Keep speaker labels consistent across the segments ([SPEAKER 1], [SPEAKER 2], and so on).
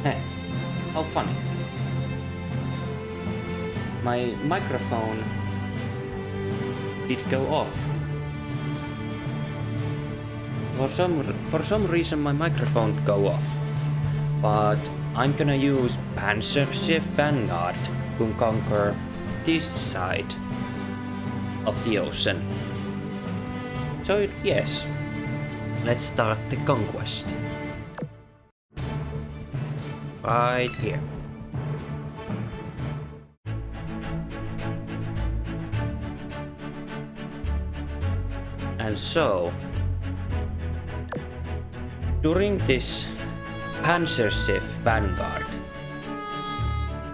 [SPEAKER 1] Heh, how funny. My microphone did go off. For some reason my microphone go off. But I'm gonna use Panzerschiffe Vanguard to conquer this side of the ocean. So yes, let's start the conquest. Right here. And so, during this Panzerschiffe Vanguard,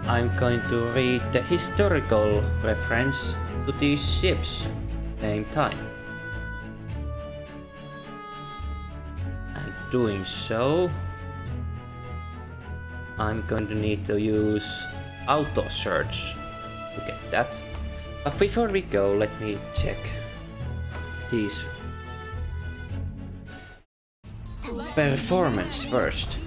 [SPEAKER 1] I'm going to read the historical reference to these ships same time. And doing so, I'm going to need to use auto search to get that. But before we go, let me check these performance first.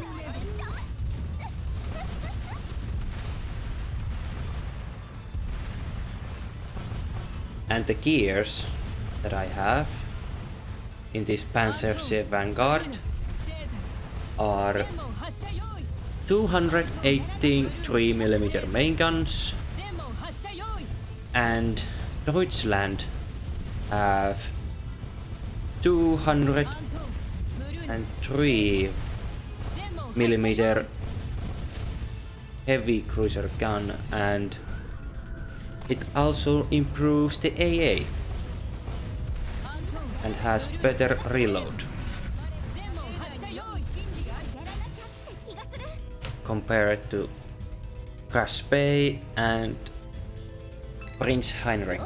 [SPEAKER 1] And the gears that I have in this Panzerschiffe Vanguard are 218 3mm main guns, and Deutschland have 203mm heavy cruiser gun, and it also improves the AA and has better reload compared to Crash Bay and Prince Heinrich.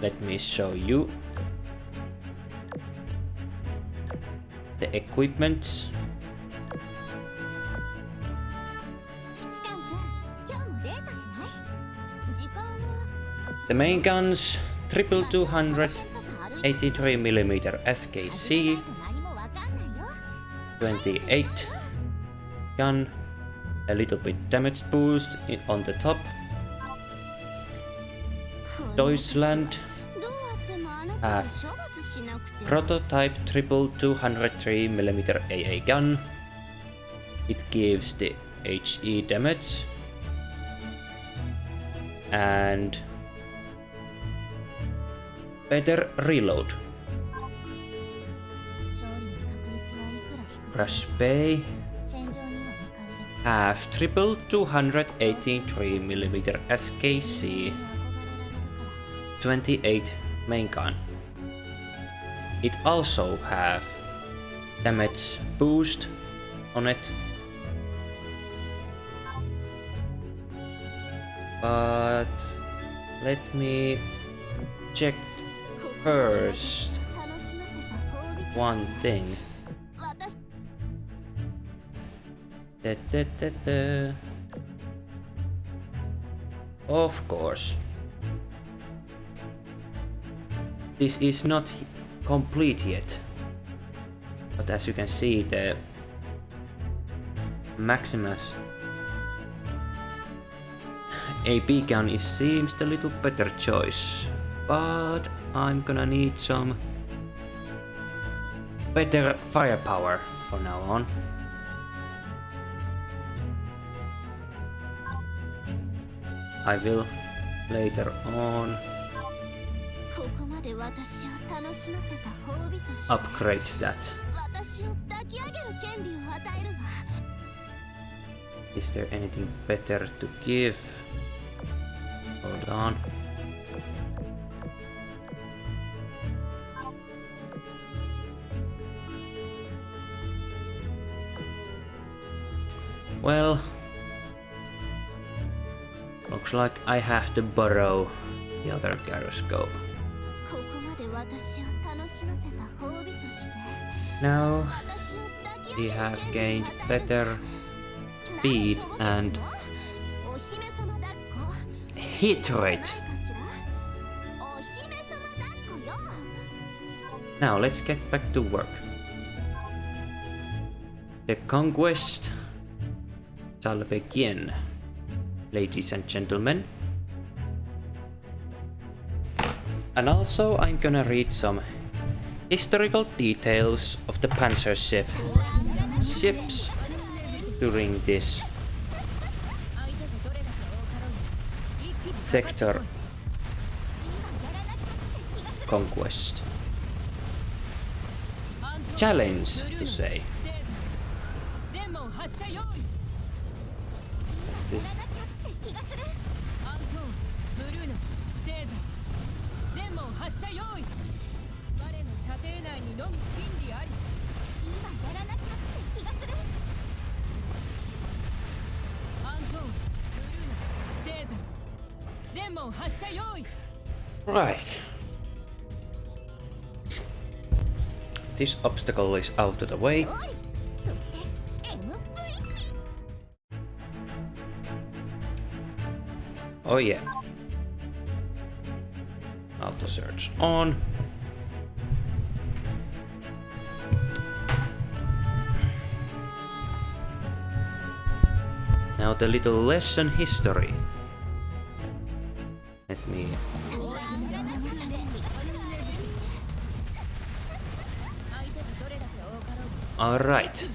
[SPEAKER 1] Let me show you the equipments. The main guns, 200 83mm SKC, 28 gun, a little bit damage boost on the top. Deutschland have prototype 203mm AA gun. It gives the HE damage and better reload. Crash Bay have 283mm SKC, 28 main gun. It also have damage boost on it, but let me check first one thing. Of course, this is not complete yet, but as you can see, the Maximus AP gun seems the little better choice, but I'm gonna need some better firepower from now on. I will later on upgrade that. Is there anything better to give? Hold on. Well, looks like I have to borrow the other gyroscope. Now we have gained better speed and hit rate. Now let's get back to work. The conquest shall begin, ladies and gentlemen. And also I'm gonna read some historical details of the Panzerschiffe ships during this sector conquest. Challenge, to say. What's this? Right. This obstacle is out of the way. Oh yeah. Auto search on. Now the little lesson history. Let me... Alright.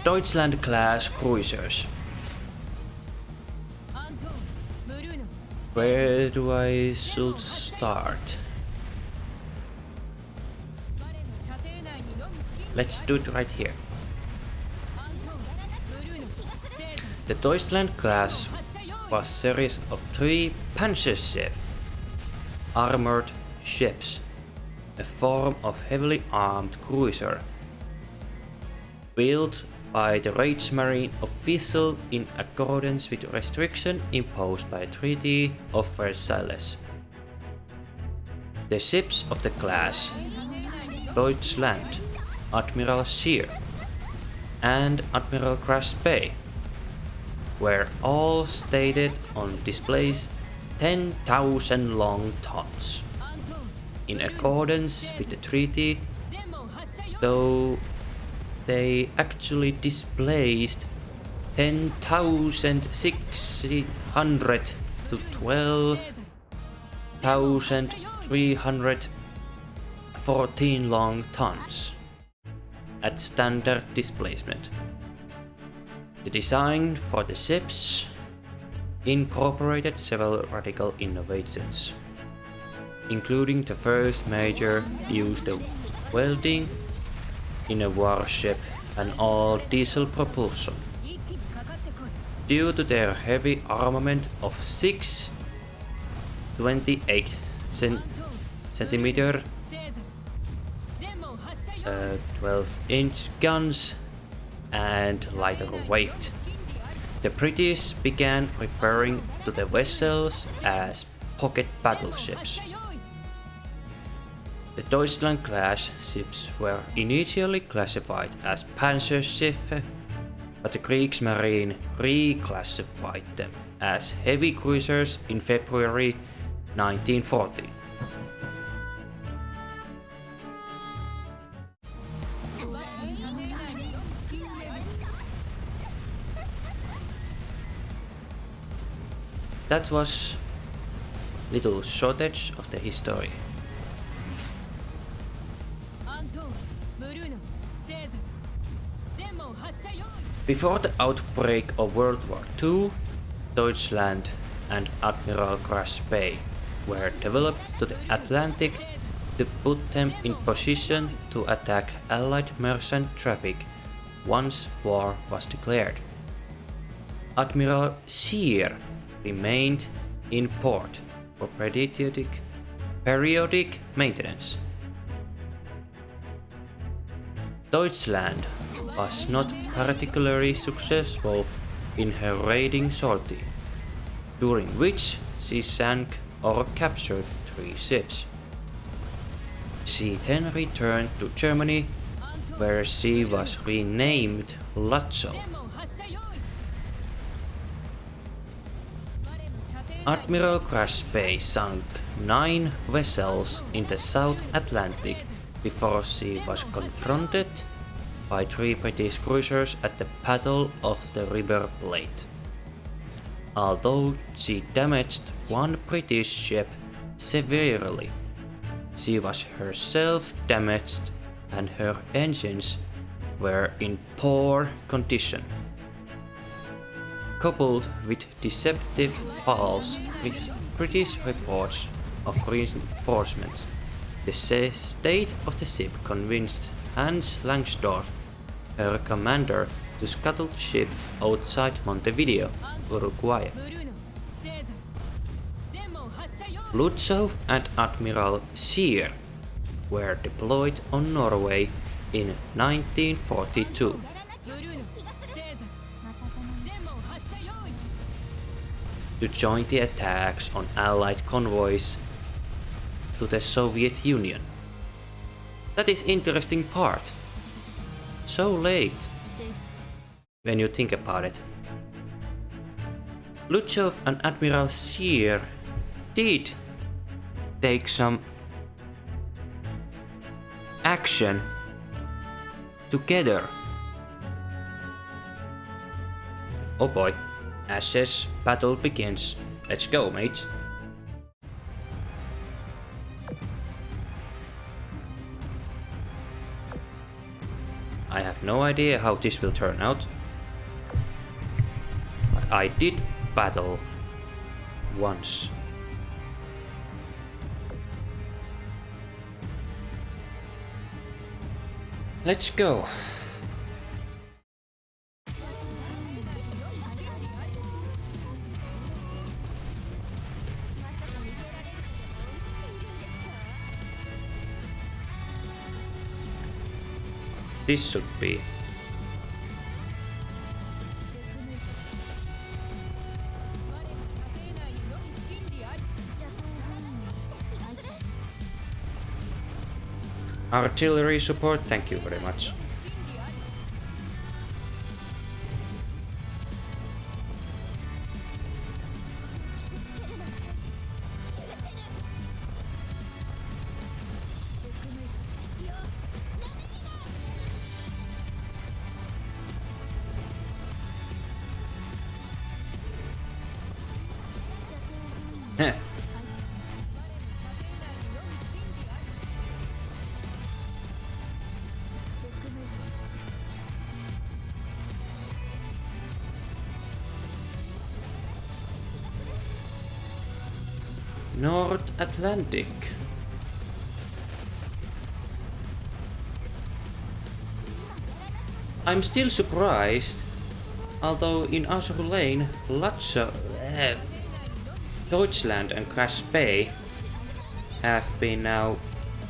[SPEAKER 1] Deutschland class cruisers. Where do I should start? Let's do it right here. The Deutschland class was a series of 3 Panzerschiffe, armored ships, a form of heavily armed cruiser, built by the Reichsmarine official in accordance with restriction imposed by Treaty of Versailles. The ships of the class Deutschland, Admiral Scheer, and Admiral Craspe were all stated on displays 10,000 long tons, in accordance with the treaty, though they actually displaced 10,600 to 12,314 long tons at standard displacement. The design for the ships incorporated several radical innovations, including the first major use of welding in a warship and all diesel propulsion. Due to their heavy armament of 6 28 centimeter 12-inch guns and lighter weight, the British began referring to the vessels as pocket battleships. The Deutschland class ships were initially classified as Panzerschiffe, but the Kriegsmarine reclassified them as heavy cruisers in February 1940. That was little shortage of the history. Before the outbreak of World War II, Deutschland and Admiral Craspe were developed to the Atlantic to put them in position to attack Allied merchant traffic once war was declared. Admiral Scheer remained in port for periodic maintenance. Deutschland was not particularly successful in her raiding sortie, during which she sank or captured 3 ships. She then returned to Germany, where she was renamed Lotso. Admiral Crashbay sunk 9 vessels in the South Atlantic before she was confronted by 3 British cruisers at the Battle of the River Plate. Although she damaged 1 British ship severely, she was herself damaged and her engines were in poor condition. Coupled with deceptive false British reports of reinforcements, the state of the ship convinced Hans Langsdorff, her commander, to scuttle the ship outside Montevideo, Uruguay. Lutzow and Admiral Scheer were deployed on Norway in 1942. To join the attacks on Allied convoys to the Soviet Union. That is interesting part. So late, when you think about it. Lutzow and Admiral Scheer did take some action together. Oh boy, SS battle begins. Let's go, mates. I have no idea how this will turn out, but I did battle once. Let's go. This should be. Artillery support, thank you very much. Heh. North Atlantic. I'm still surprised, although in Azur Lane, Deutschland and Crash Bay have been now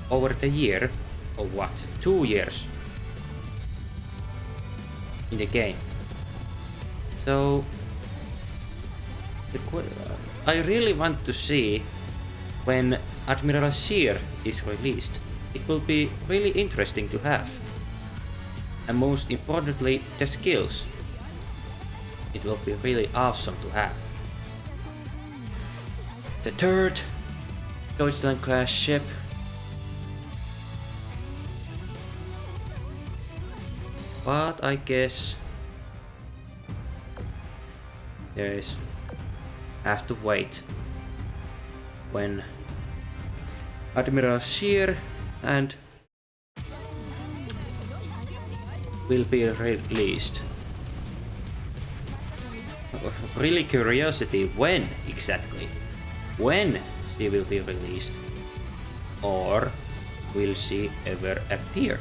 [SPEAKER 1] over the year, or what, 2 years in the game. So I really want to see when Admiral Scheer is released. It will be really interesting to have. And most importantly, the skills. It will be really awesome to have. The 3rd Deutschland class ship. But I guess there is have to wait when Admiral Scheer and will be released. Really curiosity when exactly. When she will be released, or will she ever appear?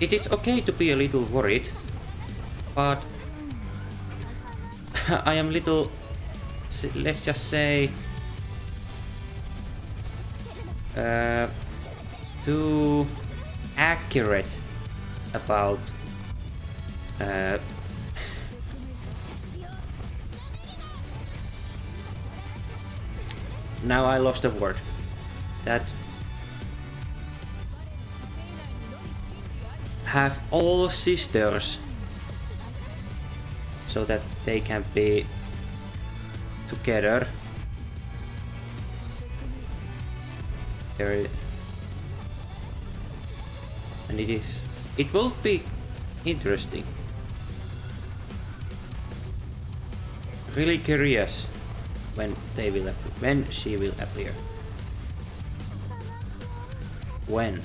[SPEAKER 1] It is okay to be a little worried, but I am little, let's just say, too accurate about now I lost a word. That have all sisters so that they can be together. There, and it will be interesting. Really curious when she will appear. When?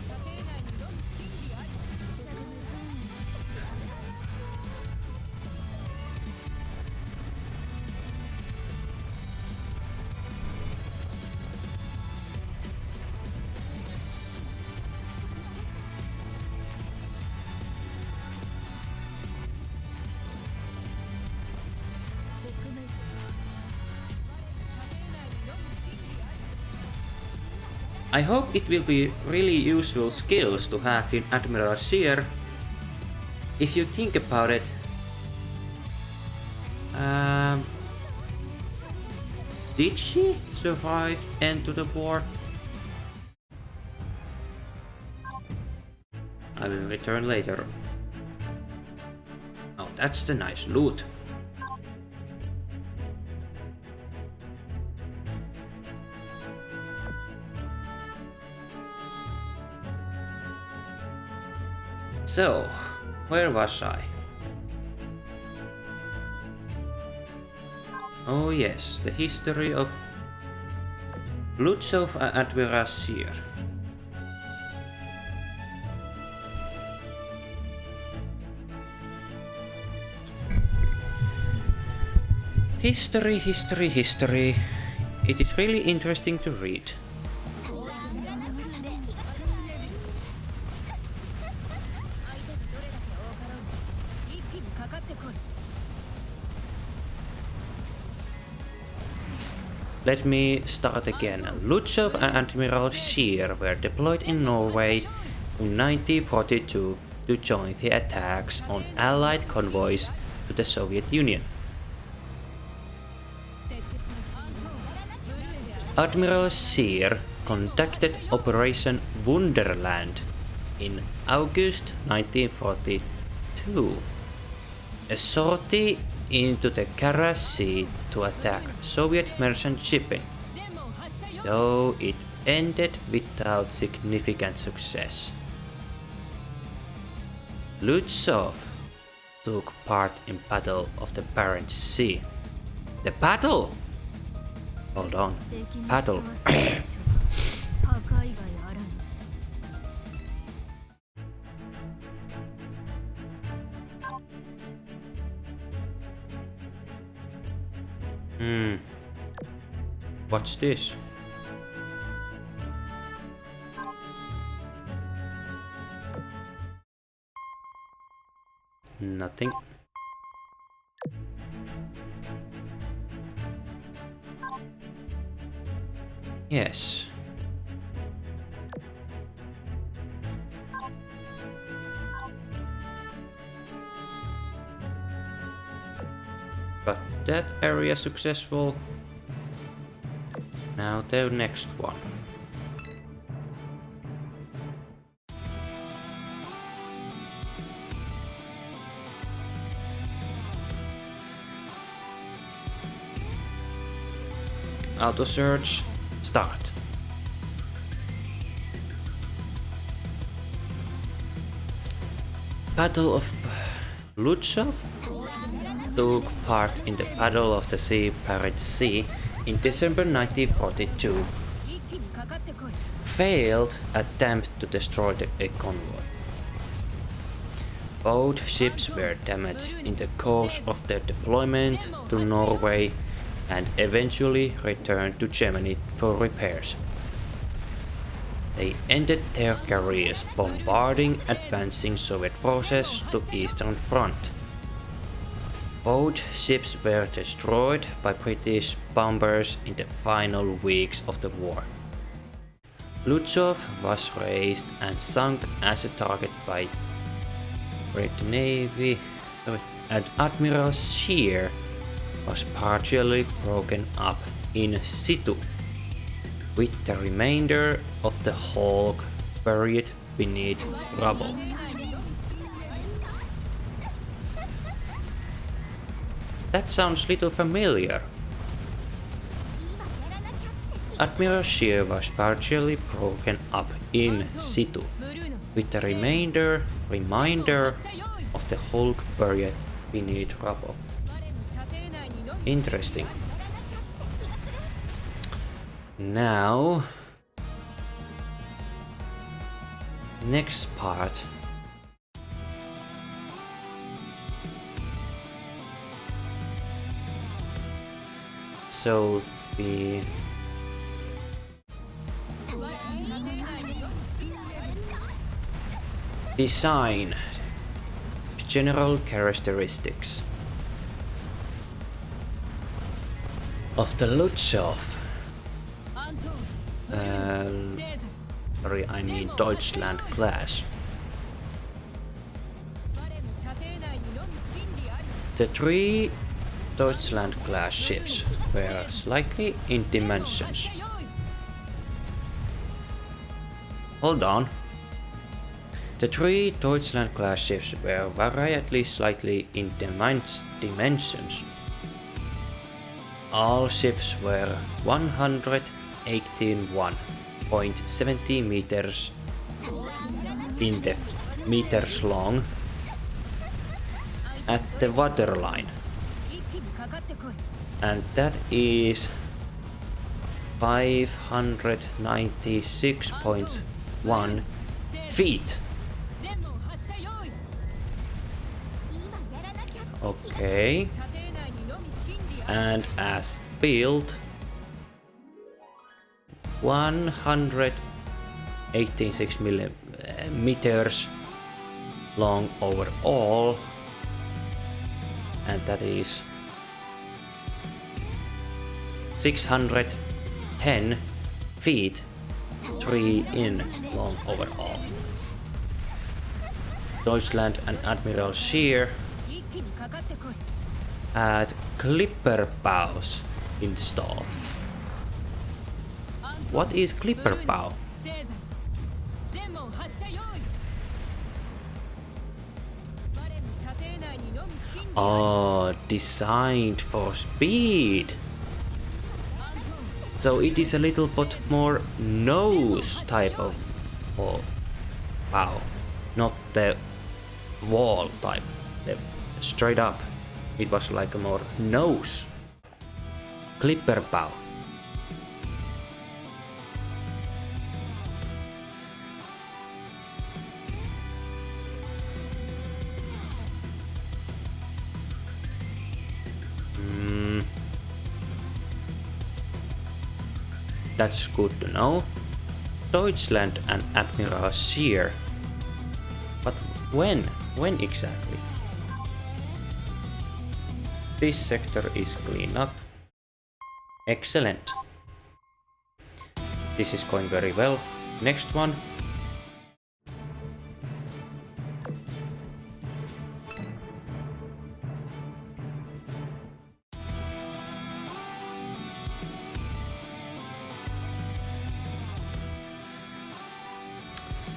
[SPEAKER 1] I hope it will be really useful skills to have in Admiral Seer. If you think about it, did she survive into the war? I will return later. Oh, that's the nice loot. So, where was I? Oh yes, the history of Lutsov and Admiral Seer. History. It is really interesting to read. Let me start again. Lutsov and Admiral Scheer were deployed in Norway in 1942 to join the attacks on Allied convoys to the Soviet Union. Admiral Scheer conducted Operation Wunderland in August 1942, a sortie into the Kara Sea to attack Soviet merchant shipping, though it ended without significant success. Lutsov took part in Battle of the Barents Sea. The battle? Hold on. Battle. What's this? Nothing. Yes. But that area successful. Now the next one. Auto search. Start. Battle of Lutsov took part in the Battle of the Barents Sea in December 1942. Failed attempt to destroy a convoy. Both ships were damaged in the course of their deployment to Norway and eventually returned to Germany for repairs. They ended their careers bombarding advancing Soviet forces to Eastern Front. Both ships were destroyed by British bombers in the final weeks of the war. Lutsov was raised and sunk as a target by British Navy, and Admiral Scheer was partially broken up in situ, with the remainder of the hulk buried beneath rubble. That sounds little familiar. Admiral Scheer was partially broken up in situ, with the remainder of the Hulk buried beneath rubble. Interesting. Now, next part. So the design, general characteristics of the Lutzow. Sorry, I mean Deutschland class. The 3 Deutschland class ships were slightly in dimensions. Hold on. The 3 Deutschland class ships were variably slightly in dimensions. All ships were 181.70 meters in the meters long at the waterline, and that is 596.1 feet. Okay. And as built, 186 meters long overall, and that is 610 feet 3 in long overall. Deutschland and Admiral Scheer had clipper bows installed. What is clipper bow? Oh, designed for speed. So it is a little bit more nose type of bow, not the wall type, the straight up. It was like a more nose. Clipper bow. That's good to know. Deutschland and Admiral Scheer. But when? When exactly? This sector is cleaned up. Excellent. This is going very well. Next one.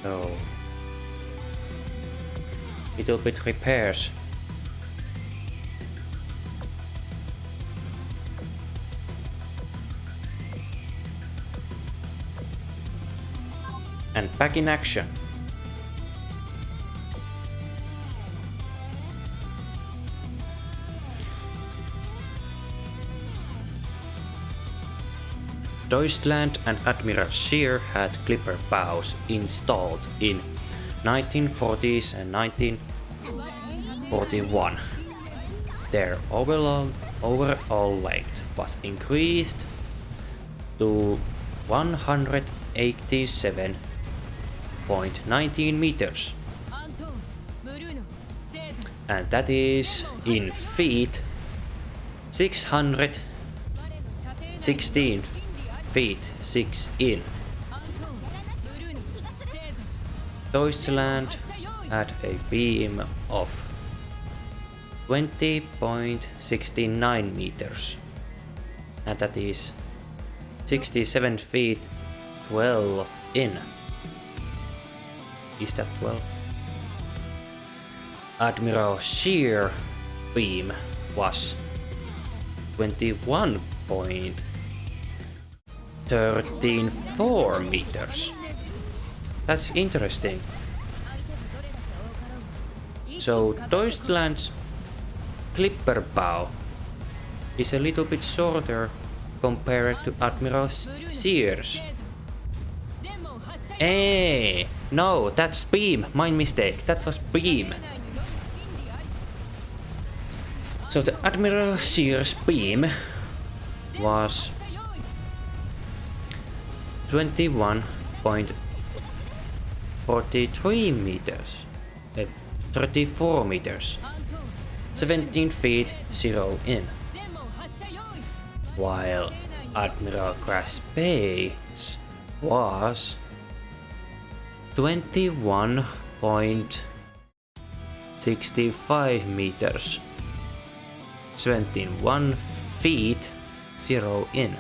[SPEAKER 1] So, little bit repairs. And back in action. Deutschland and Admiral Scheer had clipper bows installed in 1940s and 1941. Their overall length was increased to 187.19 meters, and that is in feet 616 feet 6 in. Deutschland had a beam of 20.69 meters, and that is 67 feet 12 in. Is that 12? Admiral Scheer beam was 21.134 meters. That's interesting. So Deutschland's clipper bow is a little bit shorter compared to Admiral Sears. Hey, no, that's beam. My mistake. That was beam. So the Admiral Sears beam was 21.43 meters. 34 meters. 17 feet 0 in. While Admiral Crash Base was 21.65 meters. 21 feet 0 in.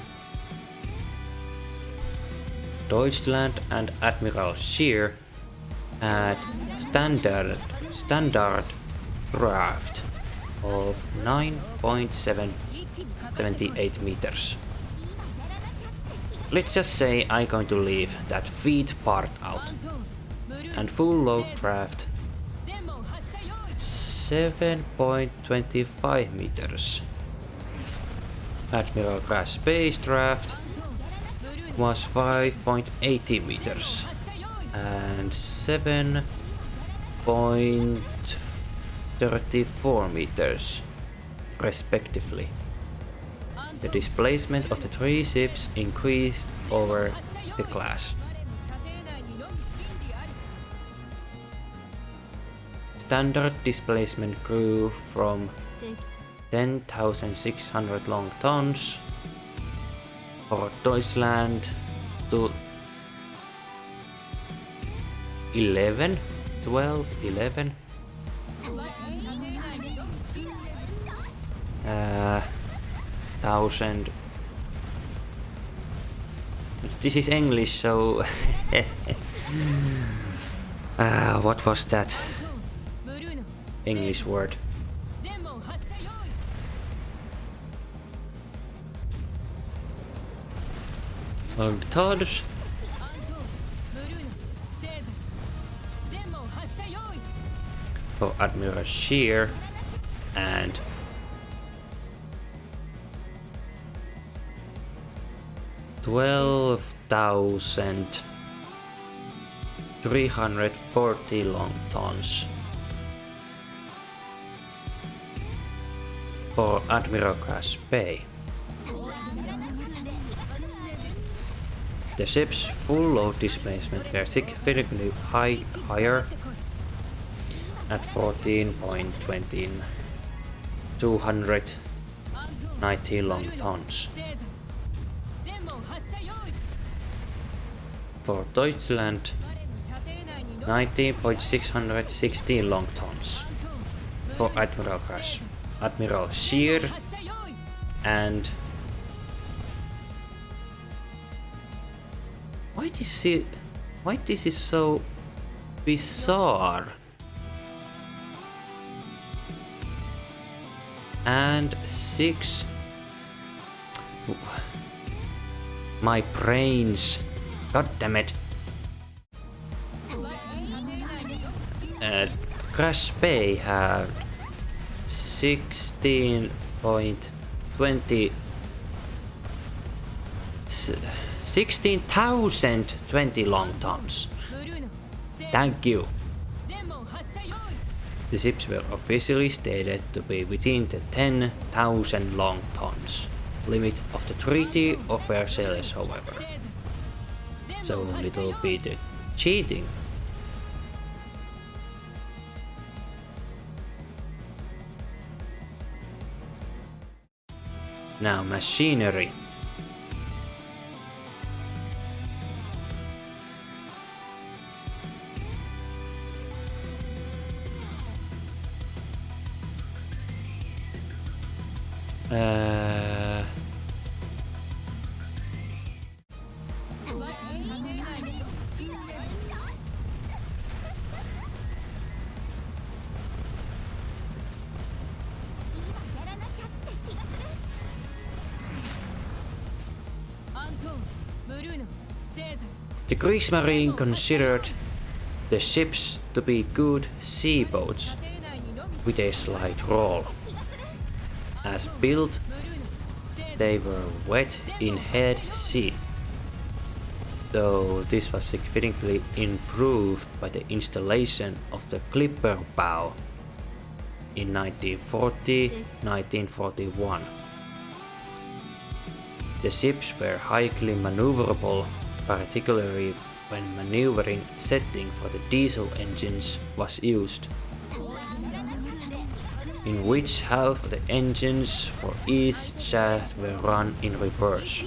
[SPEAKER 1] Deutschland and Admiral Scheer had standard draft of 9.78 meters. Let's just say I'm going to leave that feet part out. And full load draft 7.25 meters. Admiral Crash Base draft was 5.80 meters and 7.34 meters respectively. The displacement of the three ships increased over the class. Standard displacement grew from 10,600 long tons for Deutschland to 11 thousand. This is English, so what was that English word? Long tons. For Admiral Scheer and $12,340 long tons for Admiral Crash Bay. The ship's full load displacement were significantly higher at 14.20 290 long tons. For Deutschland, 19.616 long tons. For Admiral Scheer and why this is so bizarre? And 6. My brains. God damn it. Crash Bay had 16,020 long tons. Thank you. The ships were officially stated to be within the 10,000 long tons limit of the Treaty of Versailles, however. So a little bit cheating. Now machinery. The Kriegsmarine considered the ships to be good sea boats with a slight roll. As built, they were wet in head sea, though this was significantly improved by the installation of the clipper bow in 1940-1941. The ships were highly maneuverable, particularly when maneuvering setting for the diesel engines was used, in which half of the engines for each shaft were run in reverse.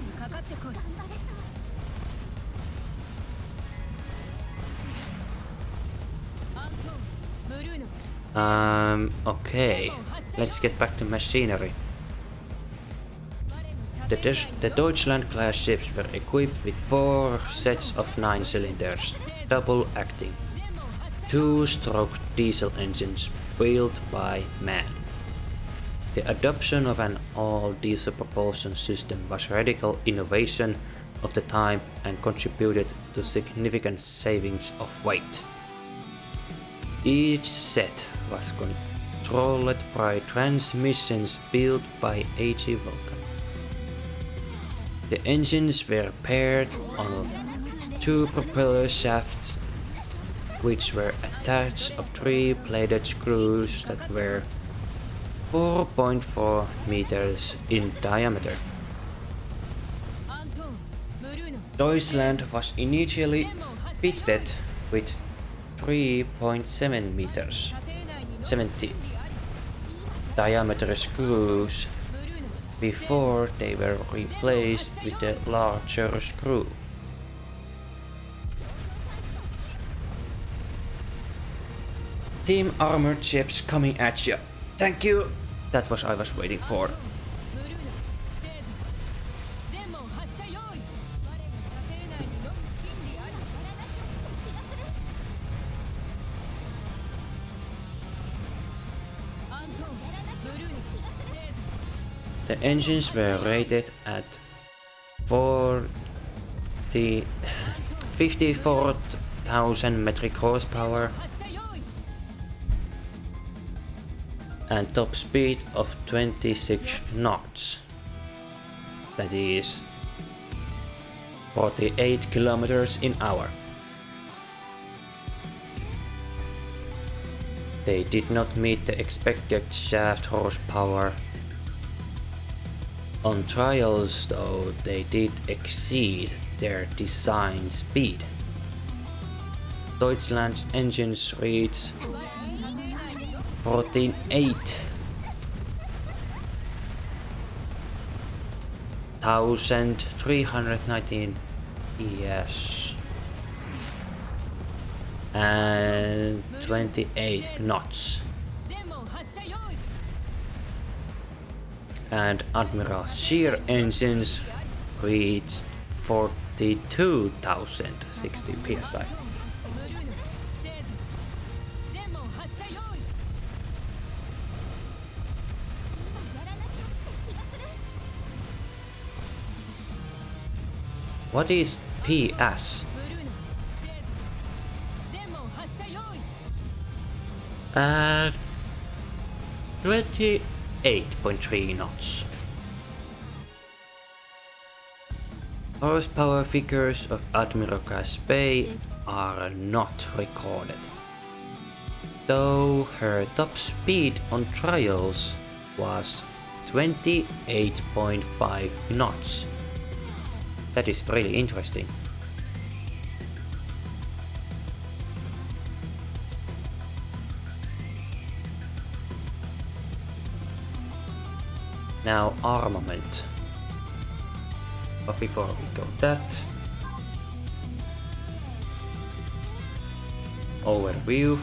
[SPEAKER 1] Okay, let's get back to machinery. The Deutschland-class ships were equipped with 4 sets of 9 cylinders, double-acting, 2-stroke diesel engines built by man. The adoption of an all-diesel propulsion system was a radical innovation of the time and contributed to significant savings of weight. Each set was controlled by transmissions built by A.G. Vulcan. The engines were paired on 2 propeller shafts, which were attached of 3 bladed screws that were 4.4 meters in diameter. Deutschland was initially fitted with 3.7 meters, 70 diameter screws before they were replaced with a larger screw. Team armored ships coming at you. Thank you! That was I was waiting for. The engines were rated at 54,000 metric horsepower and top speed of 26 knots. That is 48 kilometers an hour. They did not meet the expected shaft horsepower. On trials, though, they did exceed their design speed. Deutschland's engines reached 48,319 PS and 28 knots. And Admiral Scheer engines reached 42,060 psi. What is PS? 28.3 knots. Horsepower figures of Admiral class Bay are not recorded, though her top speed on trials was 28.5 knots. That is really interesting. Now armament. But before we go that, overview.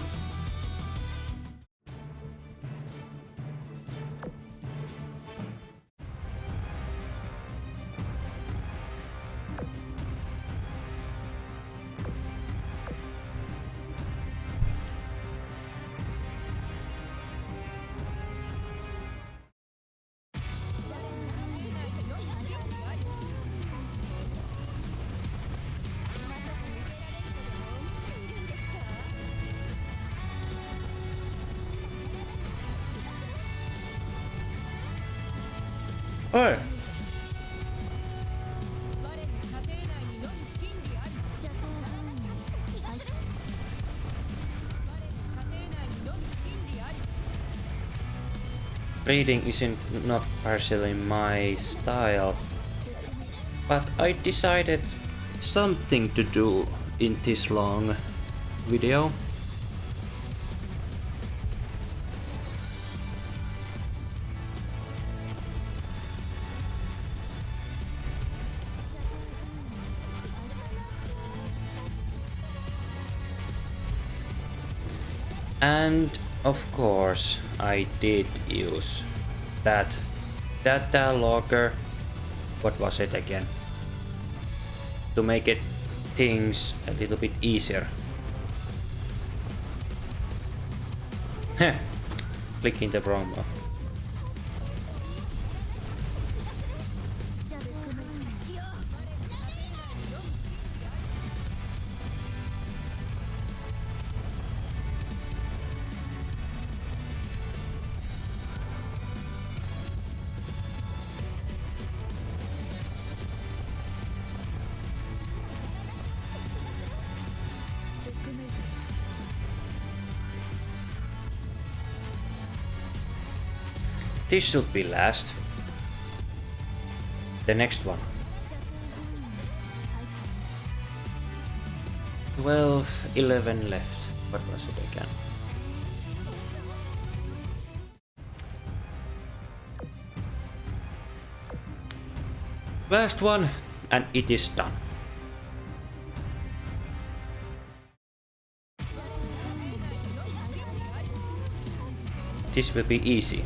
[SPEAKER 1] fire! Reading isn't not partially my style, but I decided something to do in this long video. And of course I did use that data logger, what was it again, to make it things a little bit easier. Heh, clicking the wrong one. This should be last. The next one. 12, 11 left. What was it again? Last one, and it is done. This will be easy.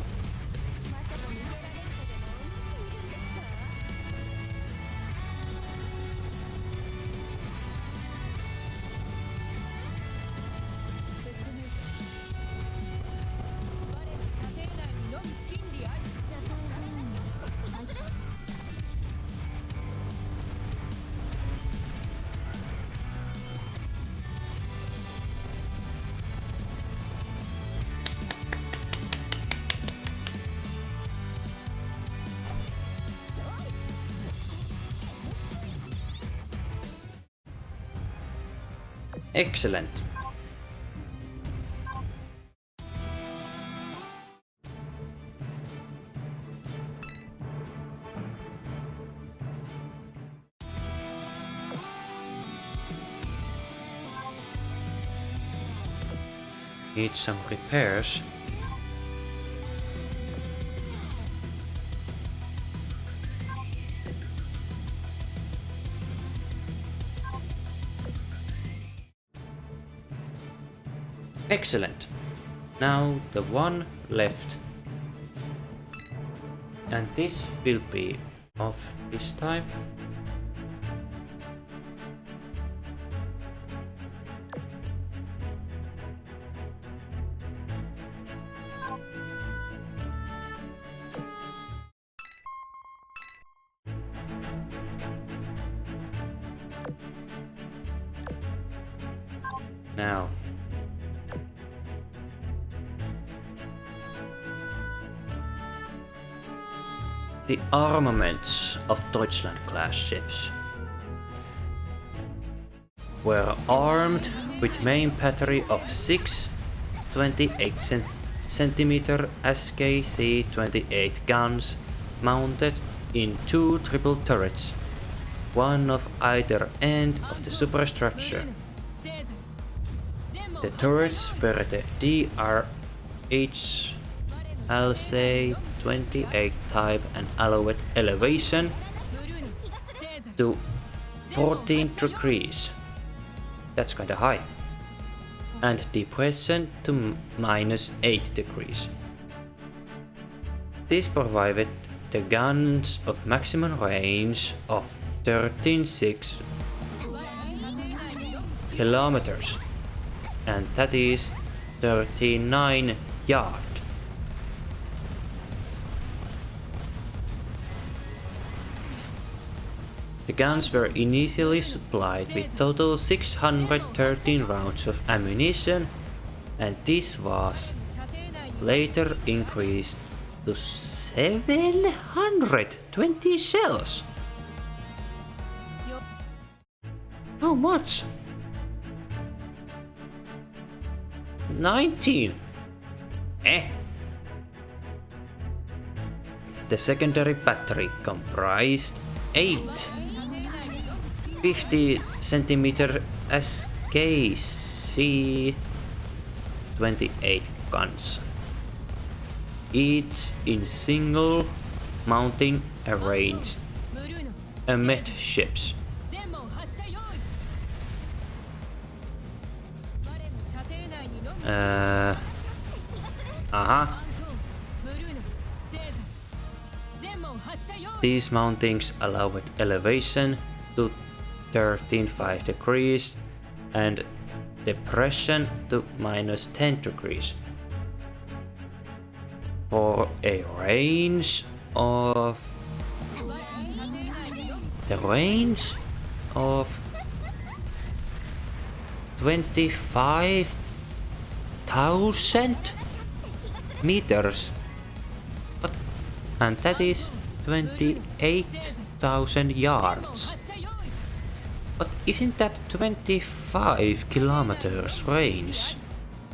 [SPEAKER 1] Excellent. Need some repairs. Excellent. Now the one left. And this will be off this time. Now the armaments of Deutschland class ships were armed with main battery of 6 28cm SKC-28 guns mounted in 2 triple turrets, one of either end of the superstructure. The turrets were the DRH LC-28 type and allowed elevation to 14 degrees. That's kinda high. And depression to -8 degrees. This provided the guns of maximum range of 13.6 kilometers, and that is 39 yards. The guns were initially supplied with total 613 rounds of ammunition, and this was later increased to 720 shells. How much? 19. The secondary battery comprised 8 50 centimeter SKC 28 guns, each in single mounting arranged amidships. These mountings allowed elevation to 13.5 degrees and depression to -10 degrees for a range of 25,000 meters. And that is 28,000 yards. But isn't that 25 kilometers range?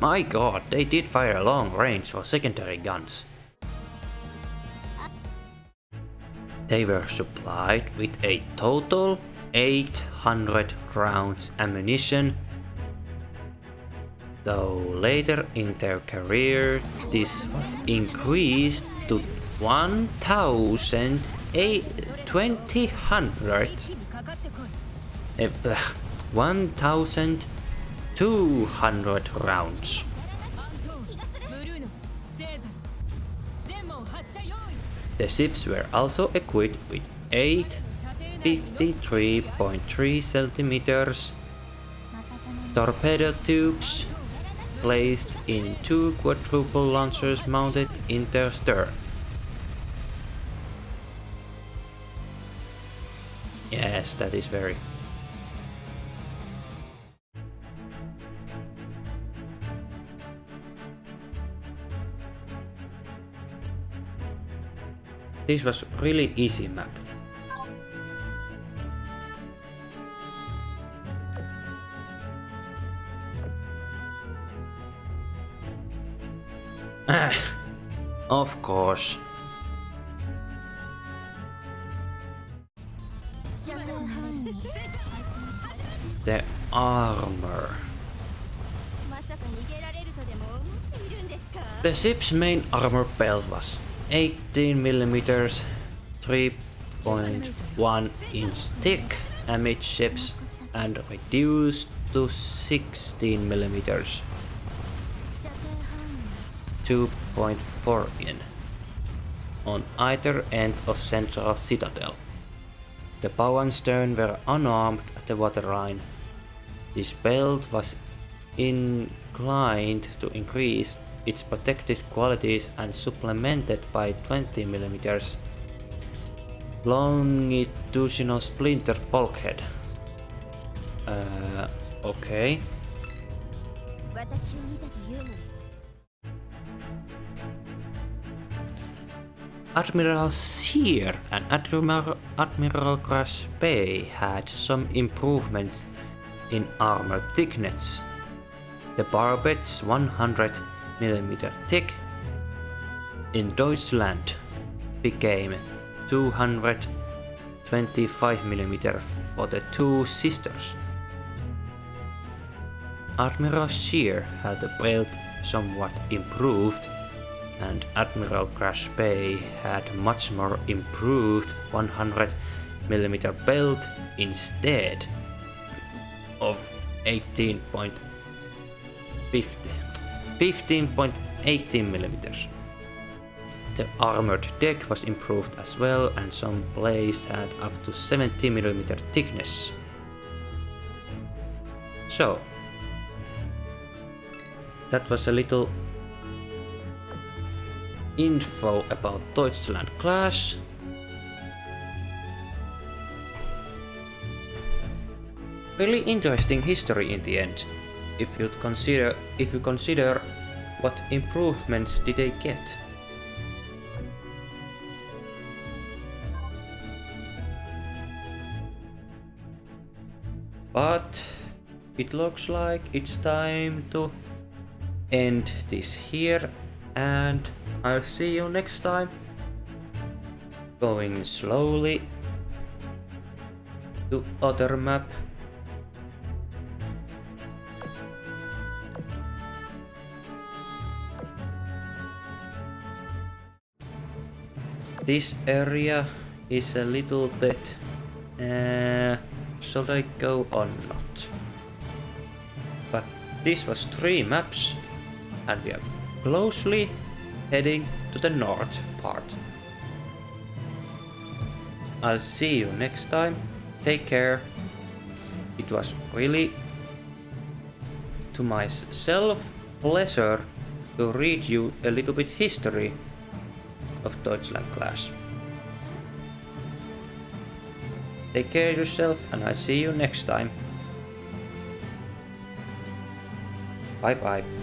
[SPEAKER 1] My god, they did fire long range for secondary guns. They were supplied with a total 800 rounds ammunition, though later in their career this was increased to 1,200 rounds. The ships were also equipped with 8 53.3 centimeters torpedo tubes placed in 2 quadruple launchers mounted in their stern. Yes, that is very... This was really easy map. Of course. The armor. The ship's main armor belt was 18mm 3.1 inch thick amidships and reduced to 16mm 2.4 in on either end of central citadel. The bow and stern were unarmed at the waterline. This belt was inclined to increase its protective qualities and supplemented by 20mm longitudinal splinter bulkhead. Okay. Admiral Sear and Admiral Crash Bay had some improvements in armor thickness. The barbets 100mm thick in Deutschland became 225mm for the two sisters. Admiral Sear had the belt somewhat improved, and Admiral Crash Bay had much more improved 100mm belt instead of 15.18mm. The armored deck was improved as well, and some blades had up to 70mm thickness. So, that was a little info about Deutschland class. Really interesting history in the end, if you consider what improvements did they get. But it looks like it's time to end this here, and I'll see you next time. Going slowly to other map. This area is a little bit... should I go or not? But this was 3 maps, and we are closely heading to the north part. I'll see you next time. Take care. It was really to myself pleasure to read you a little bit history of Deutschland class. Take care of yourself, and I'll see you next time. Bye bye.